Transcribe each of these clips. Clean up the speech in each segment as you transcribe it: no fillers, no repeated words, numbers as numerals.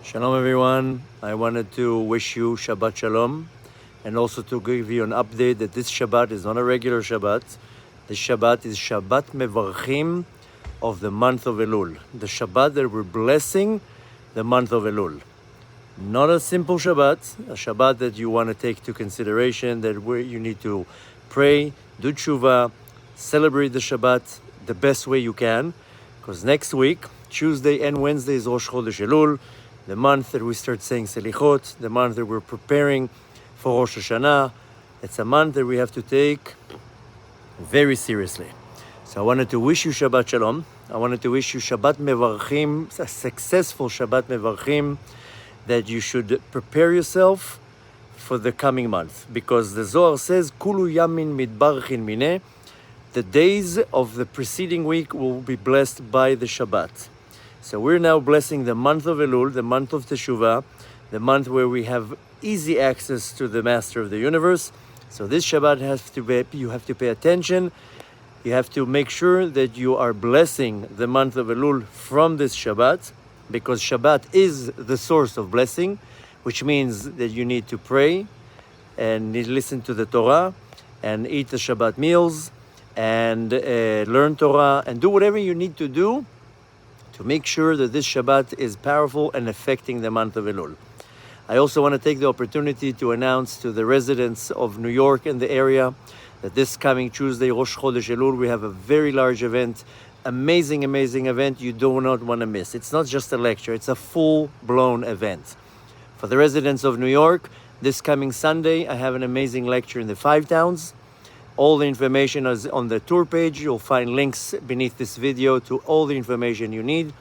Shalom everyone. I wanted to wish you Shabbat Shalom and also to give you an update that this Shabbat is not a regular Shabbat. This Shabbat is Shabbat Mevarchim of the month of Elul. The Shabbat that we're blessing the month of Elul. Not a simple Shabbat, a Shabbat that you want to take to consideration, that where you need to pray, do tshuva, celebrate the Shabbat the best way you can. Because next week, Tuesday and Wednesday is Rosh Chodesh Elul, the month that we start saying Selichot, the month that we're preparing for Rosh Hashanah. It's a month that we have to take very seriously. So I wanted to wish you Shabbat Shalom. I wanted to wish you Shabbat Mevarchim, a successful Shabbat Mevarchim, that you should prepare yourself for the coming month. Because the Zohar says, Kulu Yamin Midbarchin Mineh, the days of the preceding week will be blessed by the Shabbat. So we're now blessing the month of Elul, the month of Teshuvah, the month where we have easy access to the Master of the Universe. So this Shabbat you have to pay attention. You have to make sure that you are blessing the month of Elul from this Shabbat, because Shabbat is the source of blessing, which means that you need to pray and listen to the Torah and eat the Shabbat meals and learn Torah and do whatever you need to do to make sure that this Shabbat is powerful and affecting the month of Elul. I also want to take the opportunity to announce to the residents of New York and the area that this coming Tuesday, Rosh Chodesh Elul, we have a very large event, amazing event you do not want to miss. It's not just a lecture, it's a full-blown event. For the residents of New York, this coming Sunday, I have an amazing lecture in the 5 towns. All the information is on the tour page. You'll find links beneath this video to all the information you need.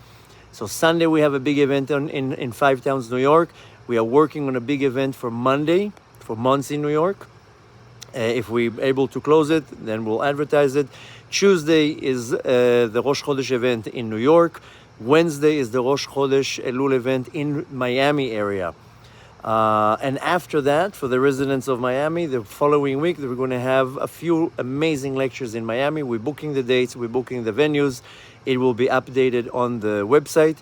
So Sunday we have a big event in 5 towns, New York. We are working on a big event for Monday, for Monsey, New York. If we're able to close it, then we'll advertise it. Tuesday is the Rosh Chodesh event in New York. Wednesday is the Rosh Chodesh Elul event in Miami area. And after that, for the residents of Miami, the following week, we're going to have a few amazing lectures in Miami. We're booking the dates, we're booking the venues. It will be updated on the website.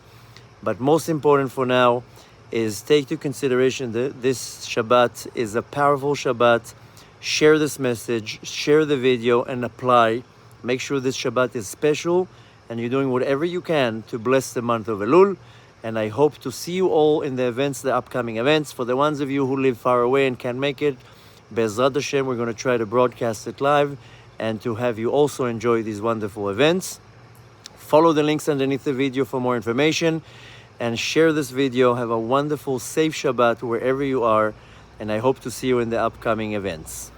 But most important for now is take to consideration that this Shabbat is a powerful Shabbat. Share this message, share the video, and apply. Make sure this Shabbat is special, and you're doing whatever you can to bless the month of Elul. And I hope to see you all in the events, the upcoming events. For the ones of you who live far away and can't make it, Be'ezrat Hashem, we're going to try to broadcast it live and to have you also enjoy these wonderful events. Follow the links underneath the video for more information and share this video. Have a wonderful, safe Shabbat wherever you are, and I hope to see you in the upcoming events.